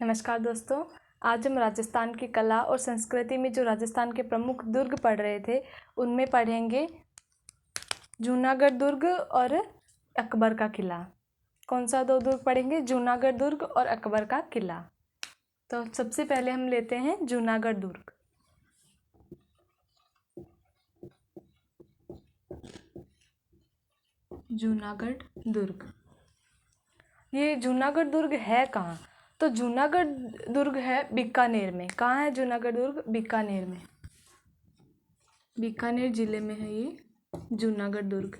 नमस्कार दोस्तों। आज हम राजस्थान की कला और संस्कृति में जो राजस्थान के प्रमुख दुर्ग पढ़ रहे थे उनमें पढ़ेंगे जूनागढ़ दुर्ग और अकबर का किला। कौन सा दो दुर्ग पढ़ेंगे? जूनागढ़ दुर्ग और अकबर का किला। तो सबसे पहले हम लेते हैं जूनागढ़ दुर्ग। जूनागढ़ दुर्ग, ये जूनागढ़ दुर्ग है कहाँ? तो जूनागढ़ दुर्ग है बीकानेर में। कहाँ है जूनागढ़ दुर्ग? बीकानेर में। बीकानेर जिले में है ये जूनागढ़ दुर्ग।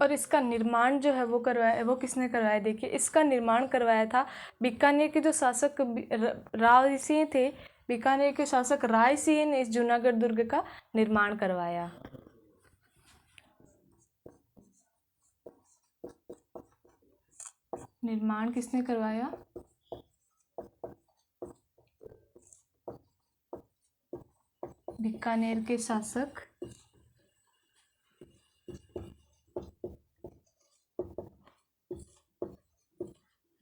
और इसका निर्माण जो है वो किसने करवाया? देखिए, इसका निर्माण करवाया था बीकानेर के जो शासक राय सिंह थे। बीकानेर के शासक राय सिंह ने इस जूनागढ़ दुर्ग का निर्माण करवाया। निर्माण किसने करवाया? बीकानेर के शासक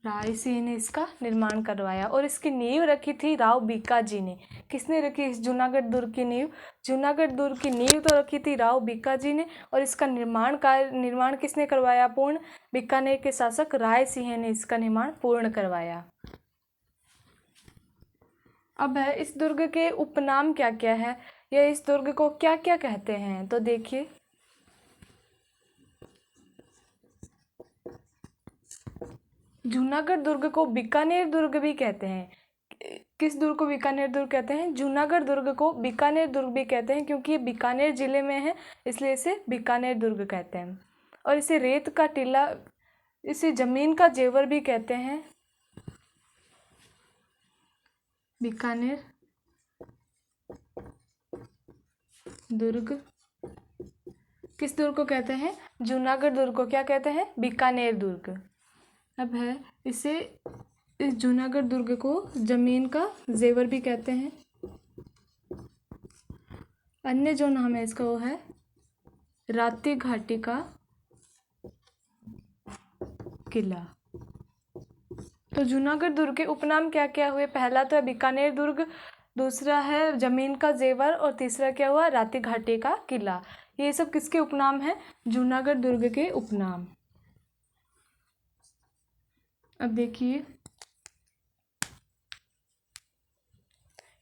राय सिंह ने इसका निर्माण करवाया। और इसकी नींव रखी थी राव बीका जी ने। किसने रखी इस जूनागढ़ दुर्ग की नींव? जूनागढ़ दुर्ग की नींव तो रखी थी राव बीका जी ने, और इसका निर्माण किसने करवाया पूर्ण? बीकानेर के शासक राय सिंह ने इसका निर्माण पूर्ण करवाया। अब है इस दुर्ग के उपनाम क्या क्या है, या इस दुर्ग को क्या क्या कहते हैं? तो देखिए, जूनागढ़ दुर्ग को बीकानेर दुर्ग भी कहते हैं। किस दुर्ग को बीकानेर दुर्ग कहते हैं? जूनागढ़ दुर्ग को बीकानेर दुर्ग भी कहते हैं, क्योंकि ये बीकानेर जिले में है, इसलिए इसे बीकानेर दुर्ग कहते हैं। और इसे रेत का टीला, इसे जमीन का जेवर भी कहते हैं। बीकानेर दुर्ग किस दुर्ग को कहते हैं? जूनागढ़ दुर्ग को क्या कहते हैं? बीकानेर दुर्ग। अब है इस जूनागढ़ दुर्ग को जमीन का जेवर भी कहते हैं। अन्य जो नाम है इसका वो है राती घाटी का किला। तो जूनागढ़ दुर्ग के उपनाम क्या क्या हुए? पहला तो है बीकानेर दुर्ग, दूसरा है जमीन का जेवर, और तीसरा क्या हुआ? राती घाटी का किला। ये सब किसके उपनाम हैं? जूनागढ़ दुर्ग के उपनाम। अब देखिए,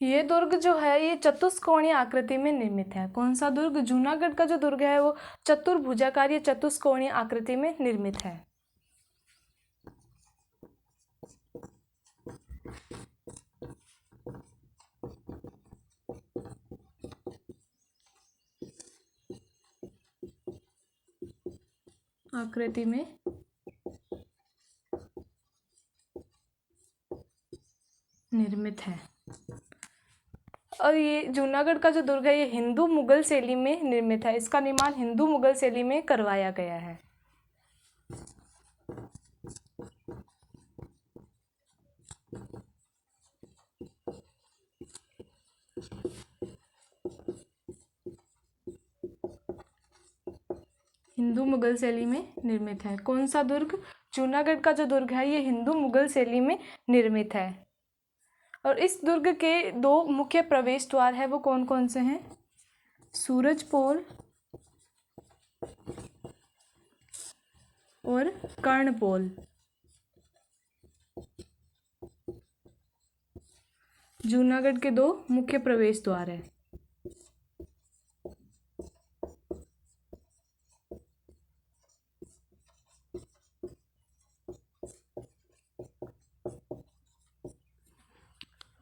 ये दुर्ग जो है ये चतुष्कोणीय आकृति में निर्मित है। कौन सा दुर्ग? जूनागढ़ का जो दुर्ग है वो चतुर्भुजाकार या चतुष्कोणीय आकृति में निर्मित है। आकृति में निर्मित है। और ये जूनागढ़ का जो दुर्ग है ये हिंदू मुगल शैली में निर्मित है। इसका निर्माण हिंदू मुगल शैली में करवाया गया है। हिंदू मुगल शैली में निर्मित है। कौन सा दुर्ग? जूनागढ़ का जो दुर्ग है ये हिंदू मुगल शैली में निर्मित है। और इस दुर्ग के दो मुख्य प्रवेश द्वार है, वो कौन कौन से हैं? सूरजपोल और कर्णपोल। जूनागढ़ के दो मुख्य प्रवेश द्वार है।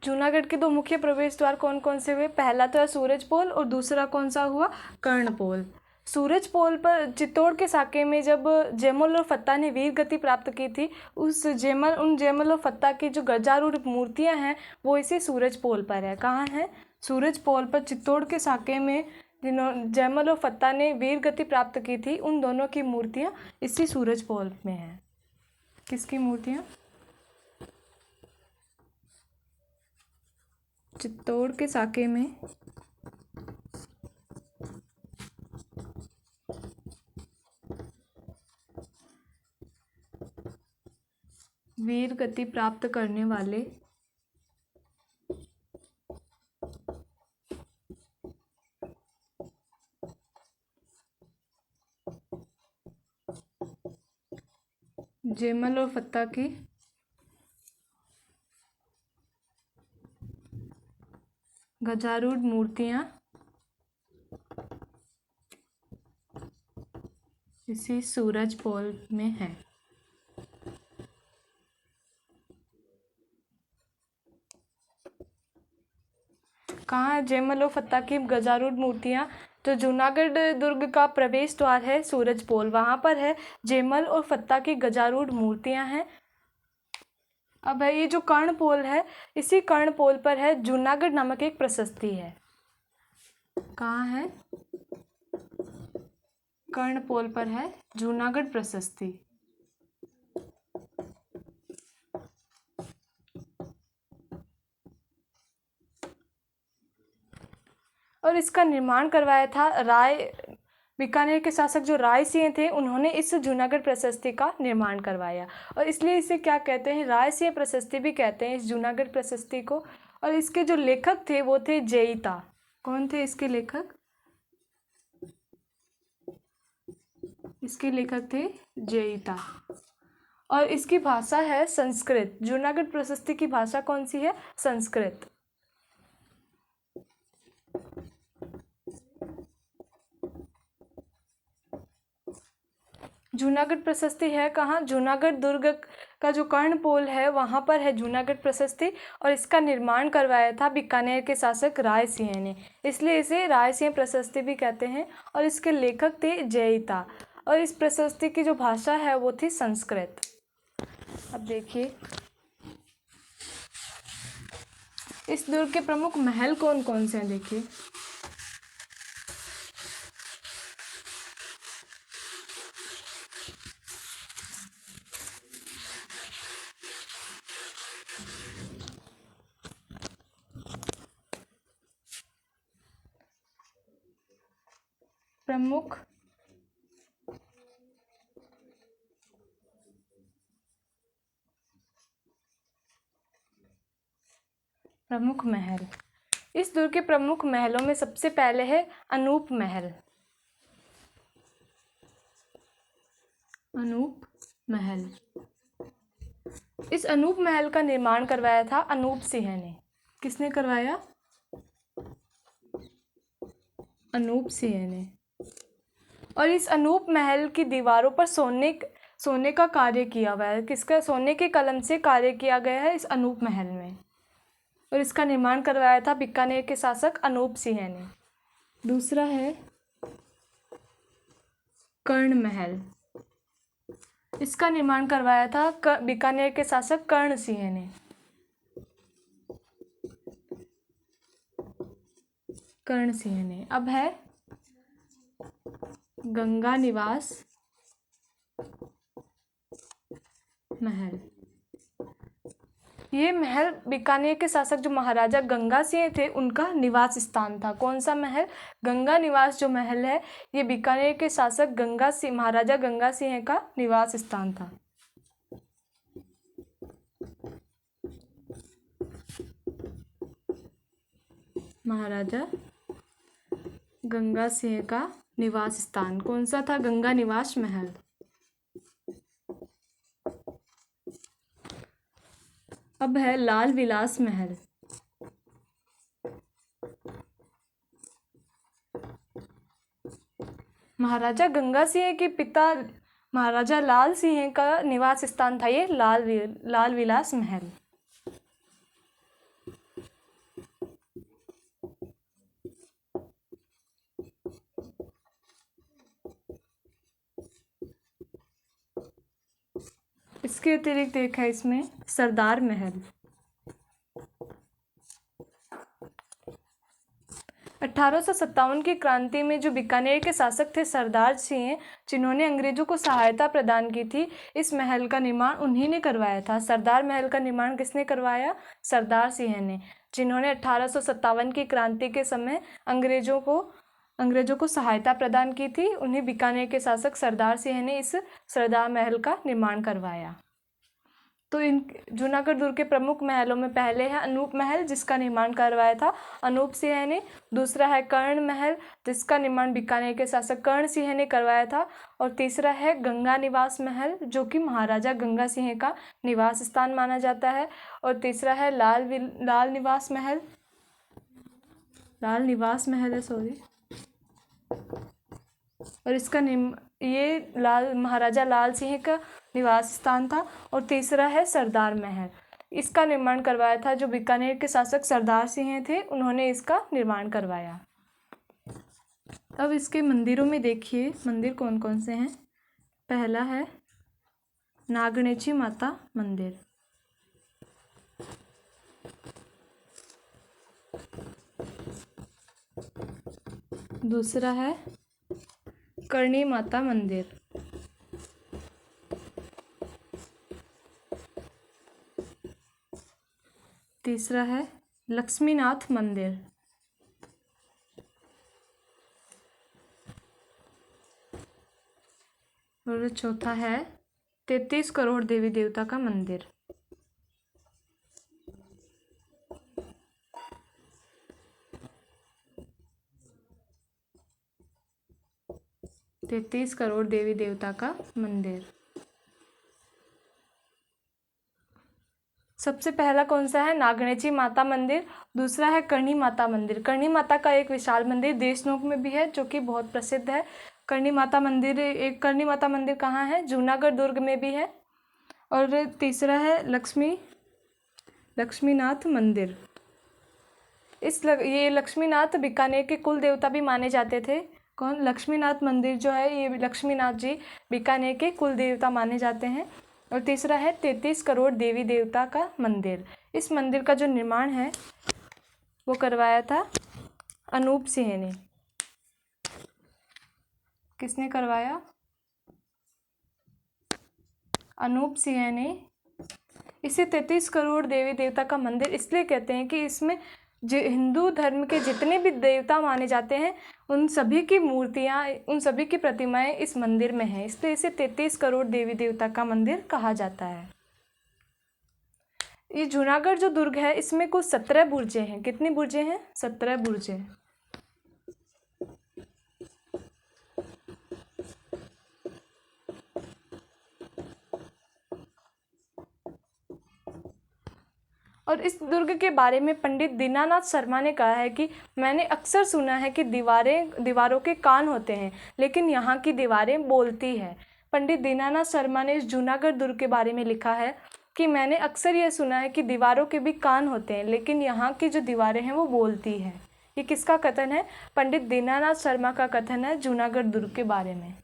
जूनागढ़ के दो मुख्य प्रवेश द्वार कौन कौन से हुए? पहला तो है सूरजपोल, और दूसरा कौन सा हुआ? कर्णपोल। सूरजपोल पर चित्तौड़ के साके में जब जयमल और फत्ता ने वीर गति प्राप्त की थी, उन जयमल और फत्ता की जो गजारूढ़ मूर्तियां हैं वो इसी सूरजपोल पर है। कहाँ है? सूरजपोल पर चित्तौड़ के साके में जयमल और फत्ता ने वीर गति प्राप्त की थी, उन दोनों की मूर्तियां इसी सूरजपोल में हैं। किसकी मूर्तियां? चित्तौड़ के साके में वीर गति प्राप्त करने वाले जयमल और फत्ता की गजारूढ़ मूर्तियां इसी सूरजपोल में है। कहाँ है जयमल और फत्ता की गजारूढ़ मूर्तियां? तो जूनागढ़ दुर्ग का प्रवेश द्वार है सूरजपोल, वहां पर है जयमल और फत्ता की गजारूढ़ मूर्तियां हैं। अब है ये जो कर्णपोल है, इसी कर्णपोल पर है जूनागढ़ नामक एक प्रशस्ति है। कहाँ है? कर्णपोल पर है जूनागढ़ प्रशस्ति। और इसका निर्माण करवाया था बीकानेर के शासक जो राय सिंह थे, उन्होंने इस जूनागढ़ प्रशस्ति का निर्माण करवाया और इसलिए इसे क्या कहते हैं, राय सिंह प्रशस्ति भी कहते हैं इस जूनागढ़ प्रशस्ति को। और इसके जो लेखक थे वो थे जयिता। कौन थे इसके लेखक? इसके लेखक थे जयिता। और इसकी भाषा है संस्कृत। जूनागढ़ प्रशस्ति की भाषा कौन सी है? संस्कृत। जूनागढ़ प्रशस्ति है कहाँ? जूनागढ़ दुर्ग का जो कर्णपोल है वहाँ पर है जूनागढ़ प्रशस्ति और इसका निर्माण करवाया था बीकानेर के शासक राय सिंह ने, इसलिए इसे राय सिंह प्रशस्ति भी कहते हैं। और इसके लेखक थे जयिता और इस प्रशस्ति की जो भाषा है वो थी संस्कृत। अब देखिए इस दुर्ग के प्रमुख महल कौन कौन से हैं। देखिए प्रमुख महल। इस दुर्ग के प्रमुख महलों में सबसे पहले है अनूप महल। अनूप महल। इस अनूप महल का निर्माण करवाया था अनूप सिंह ने। किसने करवाया? अनूप सिंह ने। और इस अनूप महल की दीवारों पर सोने का कार्य किया हुआ है। किसका? सोने के कलम से कार्य किया गया है इस अनूप महल में और इसका निर्माण करवाया था बीकानेर के शासक अनूप सिंह ने। दूसरा है कर्ण महल। इसका निर्माण करवाया था बीकानेर के शासक कर्ण सिंह ने। कर्ण सिंह ने। अब है गंगा निवास महल। ये महल बीकानेर के शासक जो महाराजा गंगा सिंह थे उनका निवास स्थान था। कौन सा महल? गंगा निवास जो महल है ये बीकानेर के शासक महाराजा गंगा सिंह का निवास स्थान था। महाराजा गंगा सिंह का निवास स्थान कौन सा था? गंगा निवास महल। अब है लाल विलास महल। महाराजा गंगा सिंह के पिता महाराजा लाल सिंह का निवास स्थान था ये लाल विलास महल। इसके अतिरिक्त देखा है इसमें सरदार महल। 1857 की क्रांति में जो बीकानेर के शासक थे सरदार सिंह, जिन्होंने अंग्रेजों को सहायता प्रदान की थी, इस महल का निर्माण उन्हीं ने करवाया था। सरदार महल का निर्माण किसने करवाया? सरदार सिंह ने, जिन्होंने 1857 की क्रांति के समय अंग्रेजों को सहायता प्रदान की थी। उन्हें बीकानेर के शासक सरदार सिंह ने इस सरदार महल का निर्माण करवाया। तो इन जूनागढ़ दुर्ग के प्रमुख महलों में पहले है अनूप महल, जिसका निर्माण करवाया था अनूप सिंह ने। दूसरा है कर्ण महल, जिसका निर्माण बीकानेर के शासक कर्ण सिंह ने करवाया था। और तीसरा है गंगा निवास महल, जो कि महाराजा गंगा सिंह का निवास स्थान माना जाता है। और तीसरा है लाल निवास महल है, सॉरी। और इसका ये महाराजा लाल सिंह का निवास स्थान था। और तीसरा है सरदार महल, इसका निर्माण करवाया था जो बीकानेर के शासक सरदार सिंह थे, उन्होंने इसका निर्माण करवाया। अब इसके मंदिरों में देखिए मंदिर कौन कौन से हैं। पहला है नागणेची माता मंदिर, दूसरा है करणी माता मंदिर, तीसरा है लक्ष्मीनाथ मंदिर, और चौथा है 33 करोड़ देवी देवता का मंदिर। तैतीस करोड़ देवी देवता का मंदिर। सबसे पहला कौन सा है? नागणेची माता मंदिर। दूसरा है करणी माता मंदिर। करणी माता का एक विशाल मंदिर देशनोक में भी है, जो कि बहुत प्रसिद्ध है। करणी माता मंदिर कहाँ है? जूनागढ़ दुर्ग में भी है। और तीसरा है लक्ष्मीनाथ मंदिर। ये लक्ष्मीनाथ बीकानेर के कुल देवता भी माने जाते थे। कौन? लक्ष्मीनाथ मंदिर जो है, ये लक्ष्मीनाथ जी बीकानेर के कुल देवता माने जाते हैं। और तीसरा है 33 करोड़ देवी देवता का मंदिर। इस मंदिर का जो निर्माण है वो करवाया था अनूप सिंह ने। किसने करवाया? अनूप सिंह ने। इसे 33 करोड़ देवी देवता का मंदिर इसलिए कहते हैं कि इसमें जो हिंदू धर्म के जितने भी देवता माने जाते हैं उन सभी की मूर्तियाँ, उन सभी की प्रतिमाएं इस मंदिर में हैं, इसलिए इसे 33 करोड़ देवी देवता का मंदिर कहा जाता है। ये जूनागढ़ जो दुर्ग है इसमें कुल 17 बुर्जें हैं। कितनी बुर्जें हैं? 17 बुर्जें। और इस दुर्ग के बारे में पंडित दीनानाथ शर्मा ने कहा है कि मैंने अक्सर सुना है कि दीवारों के कान होते हैं, लेकिन यहाँ की दीवारें बोलती है। पंडित दीनानाथ शर्मा ने इस जूनागढ़ दुर्ग के बारे में लिखा है कि मैंने अक्सर यह सुना है कि दीवारों के भी कान होते हैं, लेकिन यहाँ की जो दीवारें हैं वो बोलती हैं। ये किसका कथन है? पंडित दीनानाथ शर्मा का कथन है जूनागढ़ दुर्ग के बारे में।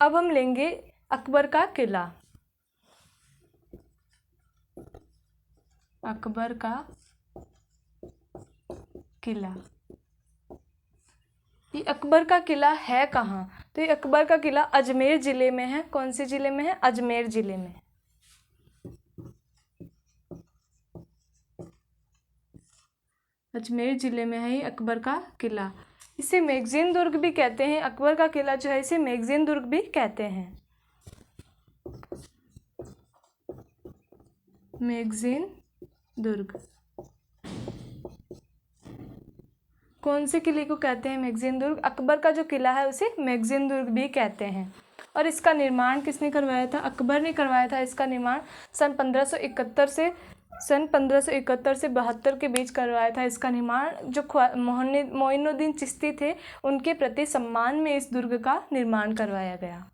अब हम लेंगे अकबर का किला। अकबर का किला, ये अकबर का किला है कहाँ? तो ये अकबर का किला अजमेर जिले में है। कौन से जिले में है? अजमेर जिले में। अजमेर जिले में है ये अकबर का किला। इसे मैगजीन दुर्ग भी कहते हैं। अकबर का किला जो है इसे मैगजीन दुर्ग भी कहते हैं। मैगजीन दुर्ग। कौन से किले को कहते हैं मैगजीन दुर्ग? अकबर का जो किला है उसे मैगजीन दुर्ग भी कहते हैं। और इसका निर्माण किसने करवाया था? अकबर ने करवाया था। इसका निर्माण सन 1571 से 72 के बीच करवाया था। इसका निर्माण जो मोइनुद्दीन चिश्ती थे उनके प्रति सम्मान में इस दुर्ग का निर्माण करवाया गया।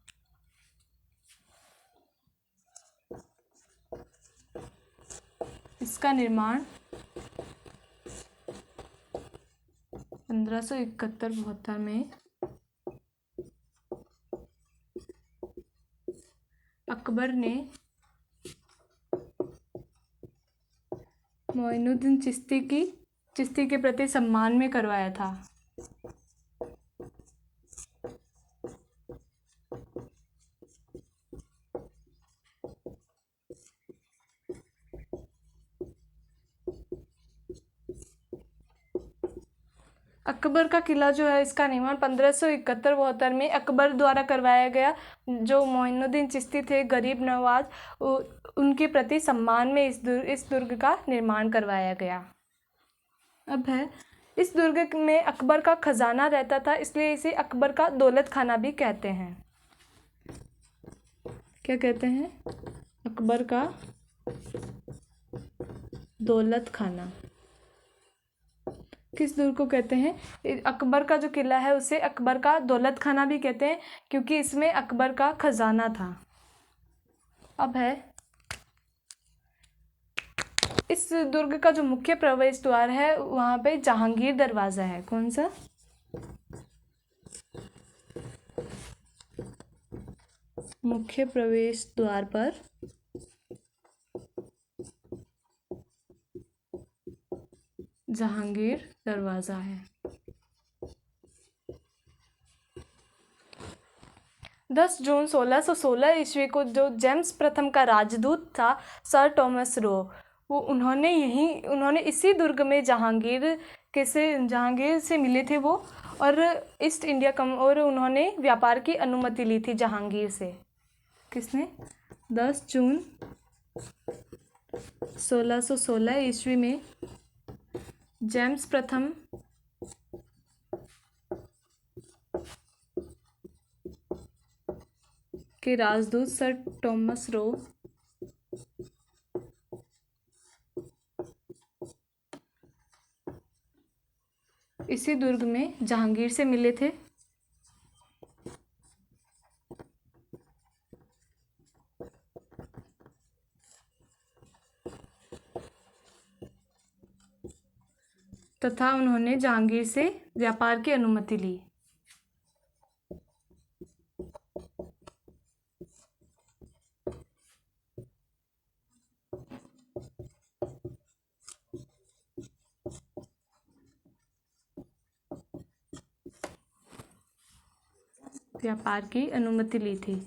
इसका निर्माण 1571-72 में अकबर ने मोइनुद्दीन चिश्ती के प्रति सम्मान में करवाया था। अकबर का किला जो है, इसका निर्माण 1571-72 में अकबर द्वारा करवाया गया। जो मोइनुद्दीन चिश्ती थे, गरीब नवाज, उनके प्रति सम्मान में इस दुर्ग का निर्माण करवाया गया। अब है, इस दुर्ग में अकबर का खजाना रहता था, इसलिए इसे अकबर का दौलत खाना भी कहते हैं। क्या कहते हैं? अकबर का दौलत खाना। किस दुर्ग को कहते हैं? अकबर का जो किला है उसे अकबर का दौलत खाना भी कहते हैं, क्योंकि इसमें अकबर का खजाना था। अब है, इस दुर्ग का जो मुख्य प्रवेश द्वार है वहाँ पे जहांगीर दरवाज़ा है। कौन सा? मुख्य प्रवेश द्वार पर जहांगीर दरवाज़ा है। 10 जून 1616 ईस्वी को जो जेम्स प्रथम का राजदूत था सर टॉमस रो, उन्होंने इसी दुर्ग में जहांगीर से मिले थे वो, और ईस्ट इंडिया और उन्होंने व्यापार की अनुमति ली थी जहांगीर से। किसने? 10 जून 1616 ईस्वी में जेम्स प्रथम के राजदूत सर टॉमस रो इसी दुर्ग में जहांगीर से मिले थे। तथा उन्होंने जहांगीर से व्यापार की अनुमति ली। व्यापार की अनुमति ली थी।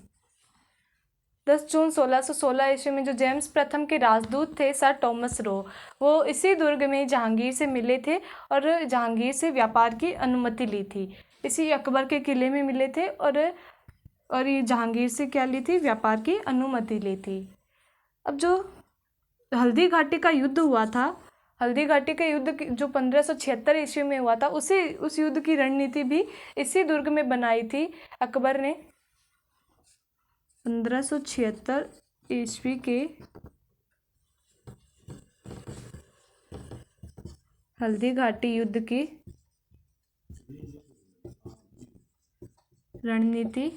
10 जून 1616 ईस्वी में जो जेम्स प्रथम के राजदूत थे सर टॉमस रो, वो इसी दुर्ग में जहांगीर से मिले थे और जहांगीर से व्यापार की अनुमति ली थी। इसी अकबर के किले में मिले थे और ये जहांगीर से क्या ली थी? व्यापार की अनुमति ली थी। अब जो हल्दी घाटी का युद्ध हुआ था, हल्दी घाटी का युद्ध जो 1576 ईस्वी में हुआ था, उस युद्ध की रणनीति भी इसी दुर्ग में बनाई थी अकबर ने। 1576 ईस्वी के हल्दी घाटी युद्ध की रणनीति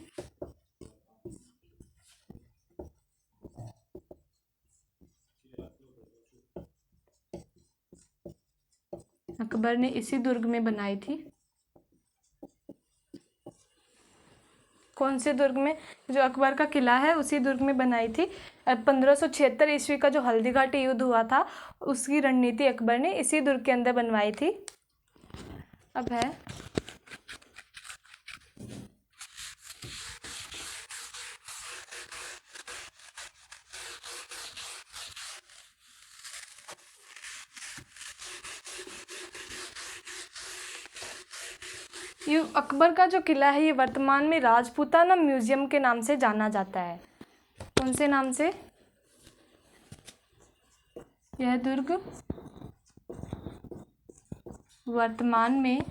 अकबर ने इसी दुर्ग में बनाई थी। कौन से दुर्ग में? जो अकबर का किला है उसी दुर्ग में बनाई थी। 1576 ईस्वी का जो हल्दी घाटी युद्ध हुआ था, उसकी रणनीति अकबर ने इसी दुर्ग के अंदर बनवाई थी। अब है, ये अकबर का जो किला है ये वर्तमान में राजपूताना म्यूजियम के नाम से जाना जाता है। कौन से नाम से? यह दुर्ग वर्तमान में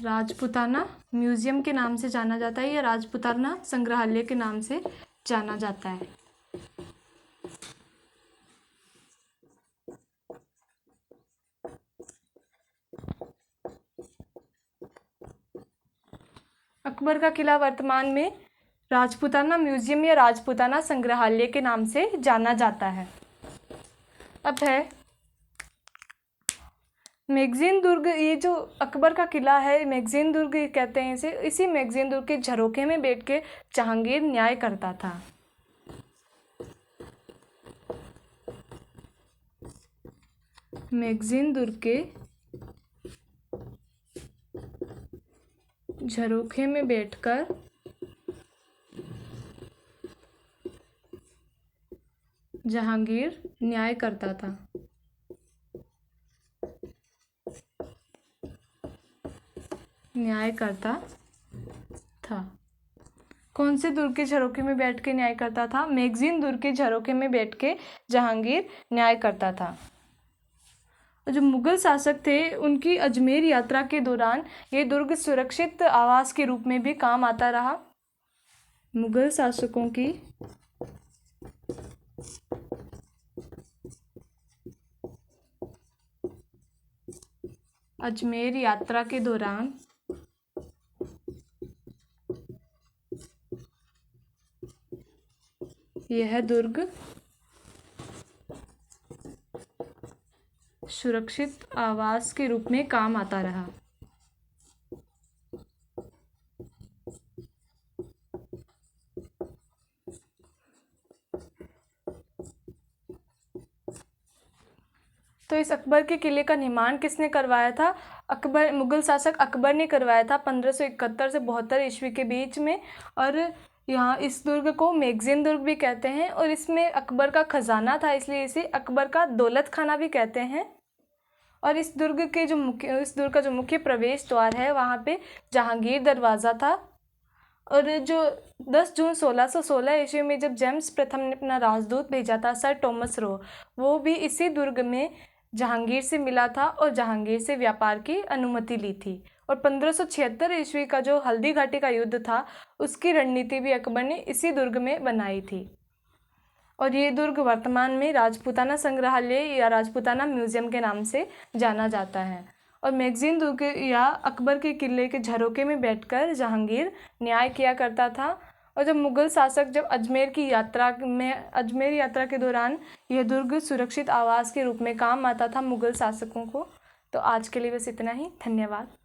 राजपूताना म्यूजियम के नाम से जाना जाता है, या राजपूताना संग्रहालय के नाम से जाना जाता है। अकबर का किला वर्तमान में राजपूताना म्यूजियम या राजपूताना संग्रहालय के नाम से जाना जाता है। अब है, मैगजीन दुर्ग। ये जो अकबर का किला है, मैगजीन दुर्ग कहते हैं इसे। इसी मैगजीन दुर्ग के झरोखे में बैठ के जहांगीर न्याय करता था। मैगजीन दुर्ग के झरोखे में बैठकर जहांगीर न्याय करता था। न्याय करता था। कौन से दुर्ग के झरोखे में बैठ के न्याय करता था? मैगजीन दुर्ग के झरोखे में बैठ के जहांगीर न्याय करता था। जो मुगल शासक थे उनकी अजमेर यात्रा के दौरान ये दुर्ग सुरक्षित आवास के रूप में भी काम आता रहा। मुगल शासकों की अजमेर यात्रा के दौरान यह दुर्ग सुरक्षित आवास के रूप में काम आता रहा। तो इस अकबर के किले का निर्माण किसने करवाया था? अकबर, मुगल शासक अकबर ने करवाया था 1571 से 72 ईस्वी के बीच में। और यहाँ इस दुर्ग को मैगजीन दुर्ग भी कहते हैं और इसमें अकबर का खजाना था, इसलिए इसे अकबर का दौलत खाना भी कहते हैं। और इस दुर्ग का जो मुख्य प्रवेश द्वार है वहाँ पे जहांगीर दरवाज़ा था। और जो 10 जून 1616 ईस्वी में जब जेम्स प्रथम ने अपना राजदूत भेजा था सर टॉमस रो, वो भी इसी दुर्ग में जहांगीर से मिला था और जहांगीर से व्यापार की अनुमति ली थी। और 1576 ईस्वी का जो हल्दी घाटी का युद्ध था उसकी रणनीति भी अकबर ने इसी दुर्ग में बनाई थी। और ये दुर्ग वर्तमान में राजपूताना संग्रहालय या राजपूताना म्यूजियम के नाम से जाना जाता है। और मैगजीन दुर्ग या अकबर के किले के झरोखे में बैठकर जहांगीर न्याय किया करता था। और जब मुगल शासक अजमेर यात्रा के दौरान यह दुर्ग सुरक्षित आवास के रूप में काम आता था मुगल शासकों को। तो आज के लिए बस इतना ही। धन्यवाद।